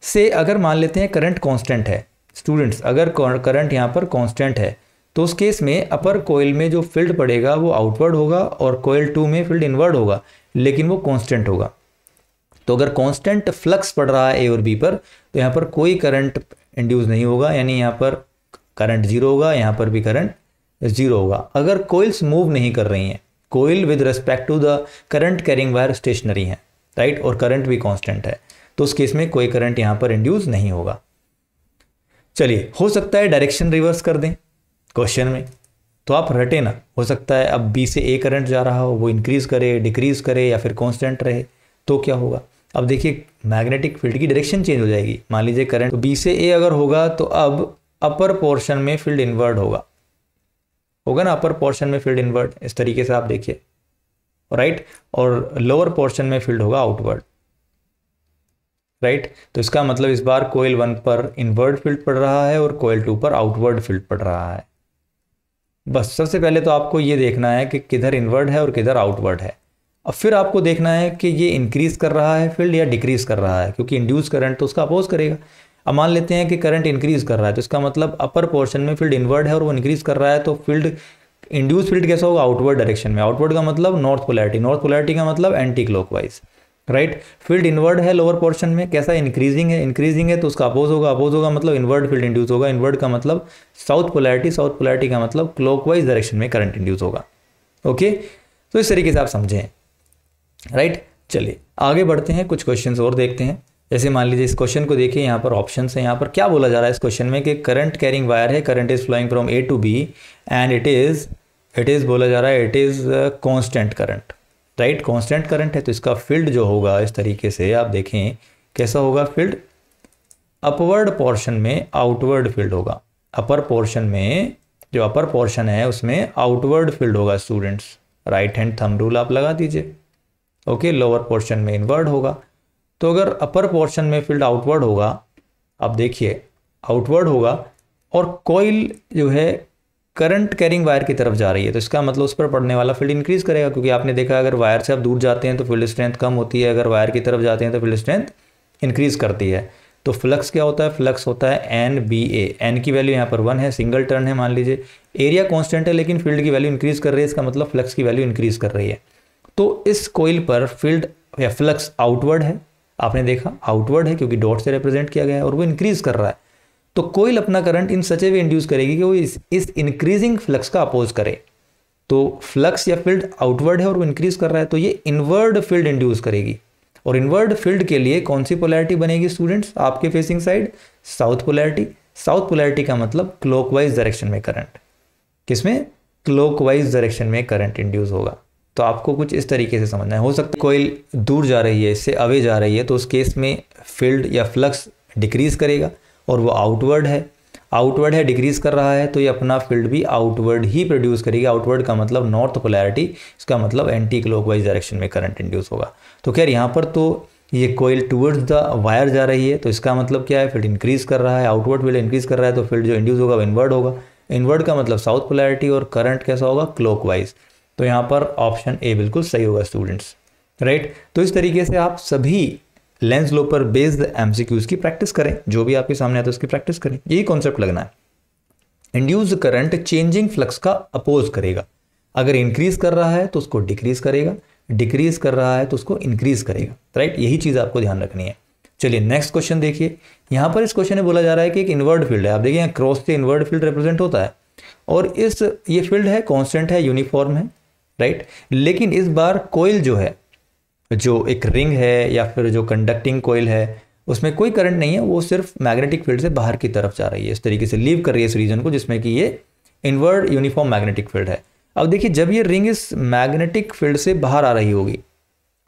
S1: से अगर मान लेते हैं करंट कांस्टेंट है स्टूडेंट्स, अगर करंट यहाँ पर कांस्टेंट है तो उस केस में अपर कोयल में जो फील्ड पड़ेगा वो आउटवर्ड होगा और कोयल 2 में फील्ड इनवर्ड होगा, लेकिन वो कांस्टेंट होगा। तो अगर कांस्टेंट फ्लक्स पड़ रहा है ए और बी पर, तो यहाँ पर कोई करंट इंड्यूस नहीं होगा, यानी यहाँ पर करंट जीरो होगा, यहाँ पर भी करंट जीरो होगा। अगर कोयल्स मूव नहीं कर रही हैं, coil with respect to the current carrying wire stationary है, राइट, और करंट भी कांस्टेंट है, तो उस केस में कोई करंट यहाँ पर इंड्यूस नहीं होगा। चलिए हो सकता है डायरेक्शन रिवर्स कर दें क्वेश्चन में, तो आप रटे ना, हो सकता है अब बी से ए करंट जा रहा हो, वो इंक्रीज करे, डिक्रीज करे या फिर कांस्टेंट रहे, तो क्या होगा। अब देखिए मैग्नेटिक फील्ड की डायरेक्शन चेंज हो जाएगी। मान लीजिए करंट बी से ए अगर होगा तो अब अपर पोर्शन में फील्ड इनवर्ड होगा ना, अपर पोर्शन में फील्ड इनवर्ड, इस तरीके से आप देखिए, राइट, और लोअर पोर्शन में फील्ड होगा आउटवर्ड, राइट। तो इसका मतलब इस बार कोयल 1 पर इनवर्ड फील्ड पड़ रहा है और कोयल 2 पर आउटवर्ड फील्ड पड़ रहा है। बस सबसे पहले तो आपको ये देखना है कि किधर इनवर्ड है और किधर आउटवर्ड है। अब फिर आपको देखना है कि ये इंक्रीज कर रहा है फील्ड या डिक्रीज कर रहा है, क्योंकि इंड्यूस करंट तो उसका अपोज करेगा। अब मान लेते हैं कि करंट इंक्रीज कर रहा है, तो इसका मतलब अपर पोर्शन में फील्ड इनवर्ड है और वो इंक्रीज कर रहा है, तो फील्ड इंड्यूस फील्ड कैसा होगा, आउटवर्ड डायरेक्शन में। आउटवर्ड का मतलब नॉर्थ पोलैरिटी, नॉर्थ पोलैरिटी का मतलब anti clockwise, right. Field inward है लोअर पोर्शन में, कैसा, इंक्रीजिंग है, इंक्रीजिंग है तो उसका अपोज होगा, अपोज होगा मतलब इनवर्ड फील्ड इंड्यूस होगा, इनवर्ड का मतलब साउथ पोलैरिटी, साउथ पोलैरिटी का मतलब क्लॉकवाइज डायरेक्शन में करंट इंड्यूस होगा। ओके, तो इस तरीके से आप समझें, राइट। चलिए आगे बढ़ते हैं, कुछ क्वेश्चंस और देखते हैं। जैसे मान लीजिए इस क्वेश्चन को देखिए, यहाँ पर ऑप्शंस हैं, यहाँ पर क्या बोला जा रहा है इस क्वेश्चन में कि करंट कैरिंग वायर है, current is flowing from A to B and it is बोला जा रहा है it is constant current, right. Constant current है तो इसका फील्ड जो होगा इस तरीके से आप देखें कैसा होगा, फील्ड अपवर्ड पोर्शन में आउटवर्ड फील्ड होगा, अपर पोर्शन में जो अपर पोर्शन है उसमें आउटवर्ड फील्ड होगा students, right hand thumb rule आप लगा दीजिए। ओके, लोअर पोर्शन में इनवर्ड होगा। तो अगर अपर पोर्शन में फील्ड आउटवर्ड होगा, आप देखिए आउटवर्ड होगा और कॉइल जो है करंट कैरिंग वायर की तरफ जा रही है, तो इसका मतलब उस पर पड़ने वाला फील्ड इंक्रीज करेगा, क्योंकि आपने देखा अगर वायर से आप दूर जाते हैं तो फील्ड स्ट्रेंथ कम होती है, अगर वायर की तरफ जाते हैं तो फील्ड स्ट्रेंथ इंक्रीज करती है। तो फ्लक्स क्या होता है, फ्लक्स होता है NBA, एन की वैल्यू यहाँ पर 1 है, सिंगल टर्न है मान लीजिए, एरिया कांस्टेंट है लेकिन फील्ड की वैल्यू इंक्रीज कर रही है, इसका मतलब फ्लक्स की वैल्यू इंक्रीज कर रही है। तो इस कोइल पर फील्ड या फ्लक्स आउटवर्ड है, आपने देखा आउटवर्ड है क्योंकि डॉट से रिप्रेजेंट किया गया है और वो इंक्रीज कर रहा है। तो कोइल अपना current in such A way induce करेगी कि वो इस इंक्रीजिंग फ्लक्स का अपोज करे। तो फ्लक्स या फील्ड आउटवर्ड है और वो इंक्रीज कर रहा है, तो ये इनवर्ड फील्ड इंड्यूस करेगी। और इनवर्ड फील्ड के लिए कौन सी पोलैरिटी बनेगी स्टूडेंट्स, आपके facing side south polarity. South polarity का मतलब क्लॉकवाइज डायरेक्शन में करंट, किसमें, क्लॉकवाइज डायरेक्शन में करंट इंड्यूस होगा। तो आपको कुछ इस तरीके से समझना है। हो सकता है कोइल दूर जा रही है, इससे अवे जा रही है, तो उस केस में फील्ड या फ्लक्स डिक्रीज करेगा और वो आउटवर्ड है डिक्रीज कर रहा है, तो ये अपना फील्ड भी आउटवर्ड ही प्रोड्यूस करेगी। आउटवर्ड का मतलब नॉर्थ पोलैरिटी, इसका मतलब एंटी क्लॉकवाइज डायरेक्शन में करंट इंड्यूस होगा। तो खैर यहाँ पर तो ये कोइल टूवर्ड्स द वायर जा रही है, तो इसका मतलब क्या है, फील्ड इंक्रीज कर रहा है, आउटवर्ड फील्ड इंक्रीज कर रहा है, तो फील्ड जो इंड्यूस होगा वो इनवर्ड होगा। इनवर्ड का मतलब साउथ पोलैरिटी और करंट कैसा होगा, क्लॉकवाइज। तो यहाँ पर ऑप्शन ए बिल्कुल सही होगा स्टूडेंट्स, राइट। तो इस तरीके से आप सभी लेंस लॉ पर बेस्ड एमसीक्यूज की प्रैक्टिस करें, जो भी आपके सामने आता है उसकी प्रैक्टिस करें, यही कॉन्सेप्ट लगना है। इंड्यूस्ड करंट चेंजिंग फ्लक्स का अपोज करेगा, अगर इंक्रीज कर रहा है तो उसको डिक्रीज करेगा, डिक्रीज कर रहा है तो उसको इंक्रीज करेगा, राइट। यही चीज आपको ध्यान रखनी है। चलिए नेक्स्ट क्वेश्चन देखिए, यहाँ पर इस क्वेश्चन में बोला जा रहा है कि एक इनवर्ड फील्ड है, आप देखिए क्रॉस से इनवर्ड फील्ड रिप्रेजेंट होता है और ये फील्ड है कॉन्स्टेंट है, यूनिफॉर्म है, राइट। लेकिन इस बार कोइल जो है, जो एक रिंग है या फिर जो कंडक्टिंग कोइल है, उसमें कोई करंट नहीं है, वो सिर्फ मैग्नेटिक फील्ड से बाहर की तरफ जा रही है, इस तरीके से लीव कर रही है इस रीजन को जिसमें कि ये इनवर्ड यूनिफॉर्म मैग्नेटिक फील्ड है। अब देखिए जब ये रिंग इस मैग्नेटिक फील्ड से बाहर आ रही होगी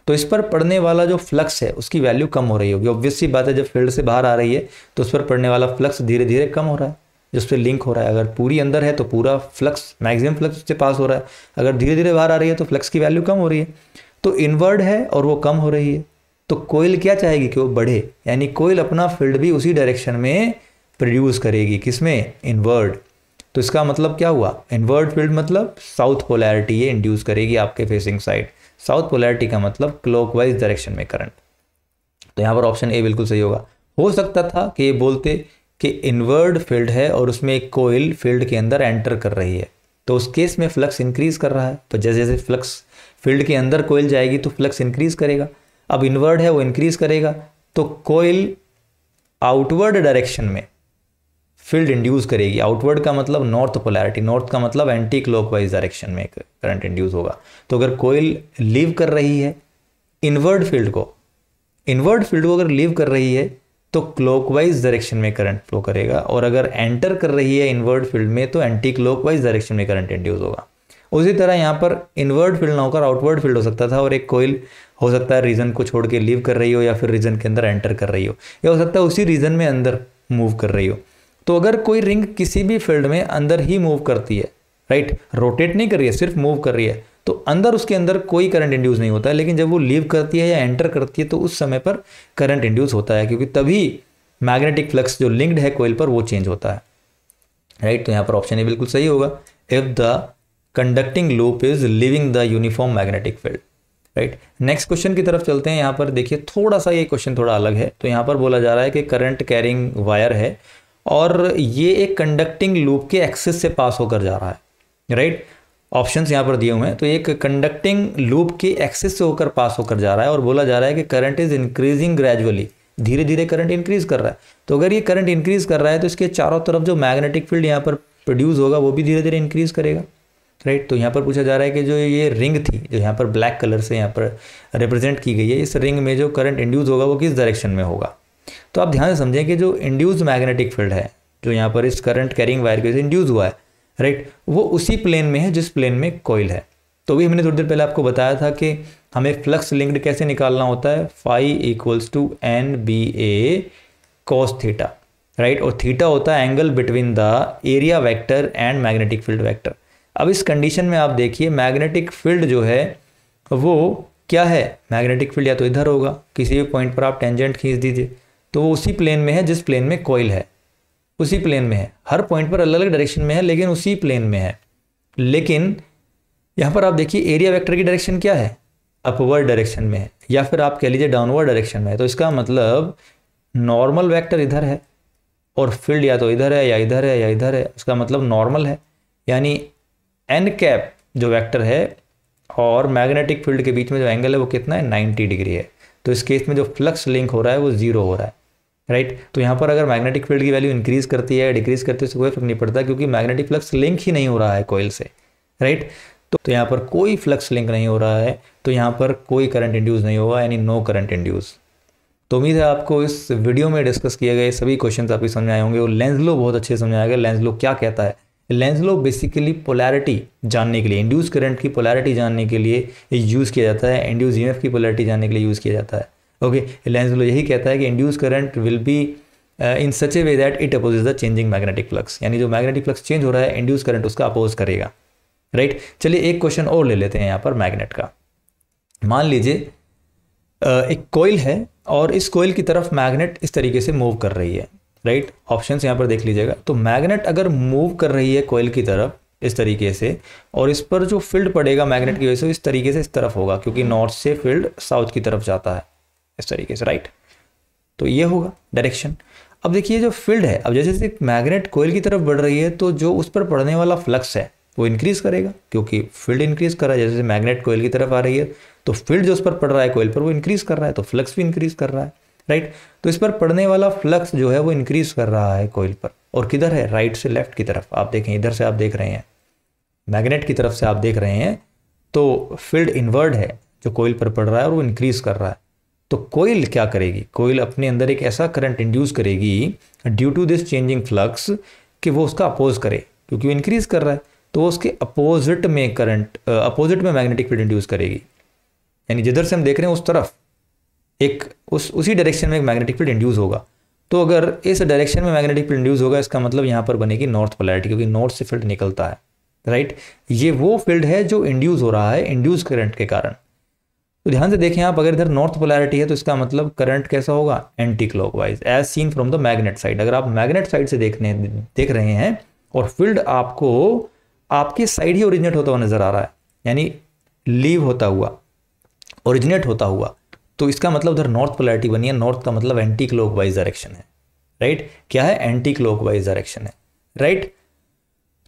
S1: तो इस पर पड़ने वाला जो फ्लक्स है उसकी वैल्यू कम हो रही होगी। ऑब्वियस सी बात है, जब फील्ड से बाहर आ रही है तो उस पर पड़ने वाला फ्लक्स धीरे धीरे कम हो रहा है, जिस पर लिंक हो रहा है। अगर पूरी अंदर है तो पूरा फ्लक्स, मैक्सिमम फ्लक्स उससे पास हो रहा है, अगर धीरे धीरे बाहर आ रही है तो फ्लक्स की वैल्यू कम हो रही है। तो इनवर्ड है और वो कम हो रही है, तो कोइल क्या चाहेगी कि वो बढ़े, यानी कोइल अपना फील्ड भी उसी डायरेक्शन में प्रोड्यूस करेगी, किसमें, इनवर्ड। तो इसका मतलब क्या हुआ, इनवर्ड फील्ड मतलब साउथ पोलैरिटी ये इंड्यूस करेगी आपके फेसिंग साइड। साउथ पोलैरिटी का मतलब क्लॉकवाइज डायरेक्शन में करंट। तो यहाँ पर ऑप्शन ए बिल्कुल सही होगा। हो सकता था कि ये बोलते कि इनवर्ड फील्ड है और उसमें एक कोइल फील्ड के अंदर एंटर कर रही है, तो उस केस में फ्लक्स इंक्रीज कर रहा है, तो जैसे जैसे फ्लक्स फील्ड के अंदर कोइल जाएगी तो फ्लक्स इंक्रीज करेगा। अब इनवर्ड है वो इंक्रीज करेगा, तो कोइल आउटवर्ड डायरेक्शन में फील्ड इंड्यूस करेगी। आउटवर्ड का मतलब नॉर्थ पोलैरिटी, नॉर्थ का मतलब एंटी क्लॉकवाइज डायरेक्शन में करंट इंड्यूस होगा। तो अगर कोइल लीव कर रही है इनवर्ड फील्ड को अगर लीव कर रही है तो क्लॉकवाइज डायरेक्शन में करंट फ्लो करेगा, और अगर एंटर कर रही है इनवर्ड फील्ड में तो एंटी क्लॉकवाइज डायरेक्शन में करंट इंड्यूस होगा। उसी तरह यहाँ पर इनवर्ड फील्ड ना होकर आउटवर्ड फील्ड हो सकता था, और एक कोइल हो सकता है रीजन को छोड़ के लीव कर रही हो या फिर रीजन के अंदर एंटर कर रही हो, या हो सकता है उसी रीजन में अंदर मूव कर रही हो। तो अगर कोई रिंग किसी भी फील्ड में अंदर ही मूव करती है, राइट, रोटेट नहीं कर रही है, सिर्फ मूव कर रही है, तो अंदर उसके अंदर कोई करंट इंड्यूस नहीं होता है। लेकिन जब वो लीव करती है या एंटर करती है तो उस समय पर करंट इंड्यूस होता है, क्योंकि तभी मैग्नेटिक फ्लक्स जो लिंक्ड है कोइल पर वो चेंज होता है, राइट। तो यहाँ पर ऑप्शन ए बिल्कुल सही होगा, if the conducting loop is living the uniform magnetic field, right. Next question की तरफ चलते हैं। यहाँ पर देखिए थोड़ा सा ये क्वेश्चन थोड़ा अलग है। तो यहाँ पर बोला जा रहा है कि करंट कैरिंग वायर है और ये एक कंडक्टिंग लूप के एक्सिस से पास होकर जा रहा है, राइट। ऑप्शंस यहाँ पर दिए हुए हैं। तो एक कंडक्टिंग लूप के एक्सिस से होकर पास होकर जा रहा है और बोला जा रहा है कि करंट इज इंक्रीजिंग ग्रेजुअली, धीरे धीरे करंट इंक्रीज कर रहा है। तो अगर ये करंट इंक्रीज कर रहा है तो इसके चारों तरफ जो मैग्नेटिक फील्ड यहाँ पर प्रोड्यूस होगा वो भी धीरे धीरे इंक्रीज करेगा, राइट। तो यहाँ पर पूछा जा रहा है कि जो ये रिंग थी, जो यहाँ पर ब्लैक कलर से यहाँ पर रिप्रेजेंट की गई है, इस रिंग में जो करंट इंड्यूस होगा वो किस डायरेक्शन में होगा। तो आप ध्यान से समझें कि जो इंड्यूस मैग्नेटिक फील्ड है, जो यहाँ पर इस करंट कैरिंग वायर के इंड्यूस हुआ है, राइट, वो उसी प्लेन में है जिस प्लेन में कॉइल है। तो भी हमने थोड़ी देर पहले आपको बताया था कि हमें फ्लक्स लिंक्ड कैसे निकालना होता है, phi equals to NBA cos theta, right, और थीटा होता है angle between the area vector and magnetic field vector. अब इस कंडीशन में आप देखिए मैग्नेटिक फील्ड जो है वो क्या है, मैग्नेटिक फील्ड या तो इधर होगा, किसी भी पॉइंट पर आप टेंजेंट खींच दीजिए तो वो उसी प्लेन में है जिस प्लेन में कॉइल है, उसी प्लेन में है, हर पॉइंट पर अलग अलग डायरेक्शन में है लेकिन उसी प्लेन में है। लेकिन यहाँ पर आप देखिए एरिया वेक्टर की डायरेक्शन क्या है, अपवर्ड डायरेक्शन में है, या फिर आप कह लीजिए डाउनवर्ड डायरेक्शन में है। तो इसका मतलब नॉर्मल वेक्टर इधर है और फील्ड या तो इधर है या इधर है या इधर है, उसका मतलब नॉर्मल है, यानी एन कैप जो वेक्टर है और मैग्नेटिक फील्ड के बीच में जो एंगल है वो कितना है, 90 डिग्री है। तो इस केस में जो फ्लक्स लिंक हो रहा है वो जीरो हो रहा है, राइट। तो यहाँ पर अगर मैग्नेटिक फील्ड की वैल्यू इंक्रीज करती है डिक्रीज करती है उससे कोई फर्क नहीं पड़ता, क्योंकि मैग्नेटिक फ्लक्स लिंक ही नहीं हो रहा है कॉइल से, राइट। तो यहाँ पर कोई फ्लक्स लिंक नहीं हो रहा है, तो यहाँ पर कोई करंट इंड्यूस नहीं होगा, यानी नो करंट इंड्यूस। तो उम्मीद है आपको इस वीडियो में डिस्कस किए गए सभी क्वेश्चंस आपको समझ आए होंगे और लेंज लॉ बहुत अच्छे समझ आएगा। लेंज लॉ क्या कहता है, लेंज लॉ बेसिकली पोलैरिटी जानने के लिए, इंड्यूस करंट की पोलैरिटी जानने के लिए यूज़ किया जाता है, इंड्यूस ईएमएफ की पोलैरिटी जानने के लिए यूज़ किया जाता है। ओके, लेंज लॉ यही कहता है कि induce current will be in such A way that it opposes the changing magnetic flux, यानी जो मैग्नेटिक फ्लक्स चेंज हो रहा है इंड्यूस करंट उसका अपोज करेगा, राइट। चलिए एक क्वेश्चन और ले लेते हैं यहाँ पर मैग्नेट का। मान लीजिए एक कॉइल है और इस कॉइल की तरफ मैग्नेट इस तरीके से मूव कर रही है, राइट। ऑप्शंस यहाँ पर देख लीजिएगा। तो मैग्नेट अगर मूव कर रही है कॉइल की तरफ इस तरीके से और इस पर जो फील्ड पड़ेगा मैग्नेट की वजह से इस तरीके से इस तरफ होगा, क्योंकि नॉर्थ से फील्ड साउथ की तरफ जाता है इस तरीके से, राइट। तो ये होगा डायरेक्शन। अब देखिए जो फील्ड है, अब जैसे जैसे मैग्नेट कॉइल की तरफ बढ़ रही है तो जो उस पर पड़ने वाला फ्लक्स है वो इंक्रीज करेगा, क्योंकि फील्ड इंक्रीज कर रहा है। जैसे मैग्नेट कॉइल की तरफ आ रही है तो फील्ड जो उस पर पड़ रहा है कॉइल पर वो इंक्रीज कर रहा है, तो फ्लक्स भी इंक्रीज कर रहा है, राइट। तो इस पर पड़ने वाला फ्लक्स जो है वो इंक्रीज कर रहा है कॉइल पर, और किधर है, राइट से लेफ्ट की तरफ। आप देखें इधर से आप देख रहे हैं, मैग्नेट की तरफ से आप देख रहे हैं, तो फील्ड इनवर्ड है जो कॉइल पर पड़ रहा है और वो इंक्रीज कर रहा है। तो कॉइल क्या करेगी, कॉइल अपने अंदर एक ऐसा करंट इंड्यूस करेगी due to this changing flux कि वो उसका अपोज करे, क्योंकि वो इंक्रीज कर रहा है तो वो उसके अपोजिट में करंट, अपोजिट में मैग्नेटिक फील्ड इंड्यूस करेगी, यानी जिधर से हम देख रहे हैं उस तरफ एक उसी डायरेक्शन में एक मैग्नेटिक फील्ड इंड्यूस होगा। तो अगर इस डायरेक्शन में मैग्नेटिक फील्ड इंड्यूस होगा इसका मतलब यहाँ पर बनेगी नॉर्थ पोलैरिटी, क्योंकि नॉर्थ से फील्ड निकलता है, राइट। ये वो फील्ड है जो इंड्यूस हो रहा है इंड्यूस करंट के कारण। तो ध्यान से देखें आप, अगर इधर नॉर्थ पोलैरिटी है तो इसका मतलब करंट कैसा होगा, anti clockwise, as seen from the magnet side. अगर आप मैग्नेट साइड से देख रहे हैं और फील्ड आपको आपके साइड ही ओरिजिनेट होता हुआ नजर आ रहा है, यानी लीव होता हुआ, ओरिजिनेट होता हुआ, तो इसका मतलब उधर नॉर्थ पोलैरिटी बनी है। नॉर्थ का मतलब एंटी क्लॉकवाइज डायरेक्शन है, राइट। क्या है, एंटी क्लॉकवाइज डायरेक्शन है, राइट।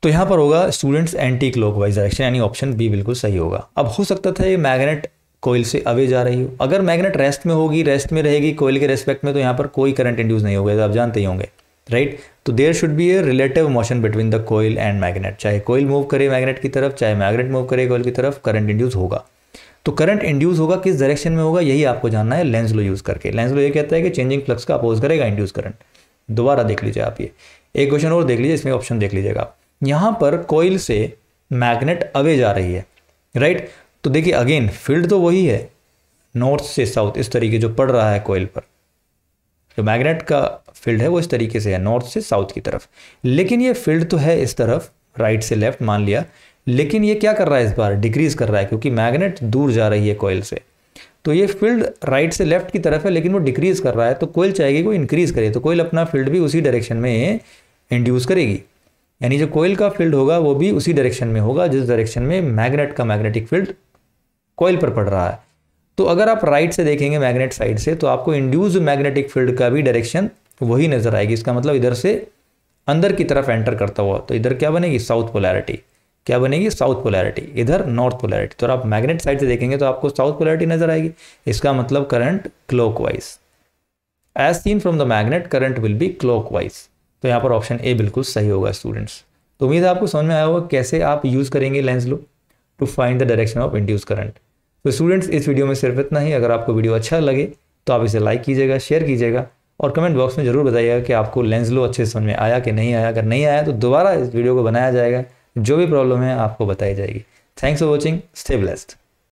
S1: तो यहां पर होगा स्टूडेंट्स एंटी क्लॉकवाइज डायरेक्शन, यानी ऑप्शन बी बिल्कुल सही होगा। अब हो सकता था ये मैग्नेट कोइल से अवे जा रही हो, अगर मैग्नेट रेस्ट में होगी, रेस्ट में रहेगी कोइल के रेस्पेक्ट में, तो यहाँ पर कोई करंट इंड्यूस नहीं होगा, आप जानते ही होंगे, राइट। तो there should be a relative motion between the coil and magnet, चाहे कोइल मूव करे मैग्नेट की तरफ, चाहे मैग्नेट मूव करे कोइल की तरफ, करंट इंड्यूस होगा। तो करंट इंड्यूस होगा किस डायरेक्शन में होगा, यही आपको जानना है लेंज लॉ यूज करके। लेंज लॉ ये कहता है कि चेंजिंग फ्लक्स का अपोज करेगा इंड्यूस करंट। दोबारा देख लीजिए आप, ये एक क्वेश्चन और देख लीजिए, इसमें ऑप्शन देख लीजिएगा आप। यहाँ पर कोइल से मैग्नेट अवे जा रही है, राइट। तो देखिए अगेन फील्ड तो वही है, नॉर्थ से साउथ इस तरीके जो पड़ रहा है कोइल पर, जो मैग्नेट का फील्ड है वो इस तरीके से है नॉर्थ से साउथ की तरफ, लेकिन ये फील्ड तो है इस तरफ, राइट से लेफ्ट मान लिया, लेकिन ये क्या कर रहा है, इस बार डिक्रीज कर रहा है, क्योंकि मैग्नेट दूर जा रही है कोइल से। तो ये फील्ड राइट से लेफ्ट की तरफ है लेकिन वो डिक्रीज कर रहा है, तो कोइल चाहेगी वो इंक्रीज करे, तो कोइल अपना फील्ड भी उसी डायरेक्शन में इंड्यूस करेगी, यानी जो कोइल का फील्ड होगा वो भी उसी डायरेक्शन में होगा जिस डायरेक्शन में मैग्नेट का मैग्नेटिक फील्ड कोइल पर पड़ रहा है। तो अगर आप राइट से देखेंगे मैग्नेट साइड से तो आपको इंड्यूस्ड मैग्नेटिक फील्ड का भी डायरेक्शन वही नजर आएगी। इसका मतलब इधर से अंदर की तरफ एंटर करता हुआ, तो इधर क्या बनेगी, साउथ पोलैरिटी। क्या बनेगी, साउथ पोलैरिटी, इधर नॉर्थ पोलैरिटी। तो आप मैग्नेट साइड से देखेंगे तो आपको साउथ पोलैरिटी नजर आएगी, इसका मतलब current clockwise. As seen from the magnet current will be clockwise. तो यहाँ पर ऑप्शन ए बिल्कुल सही होगा स्टूडेंट्स। तो उम्मीद है आपको समझ में आया होगा कैसे आप यूज़ करेंगे Lenz law to find the direction of induce current. तो स्टूडेंट्स इस वीडियो में सिर्फ इतना ही। अगर आपको वीडियो अच्छा लगे तो आप इसे लाइक कीजिएगा, शेयर कीजिएगा और कमेंट बॉक्स में ज़रूर बताइएगा कि आपको लेंस लो अच्छे से समझ में आया कि नहीं आया। अगर नहीं आया तो दोबारा इस वीडियो को बनाया जाएगा, जो भी प्रॉब्लम है आपको बताई जाएगी। Thanks for watching, stay blessed.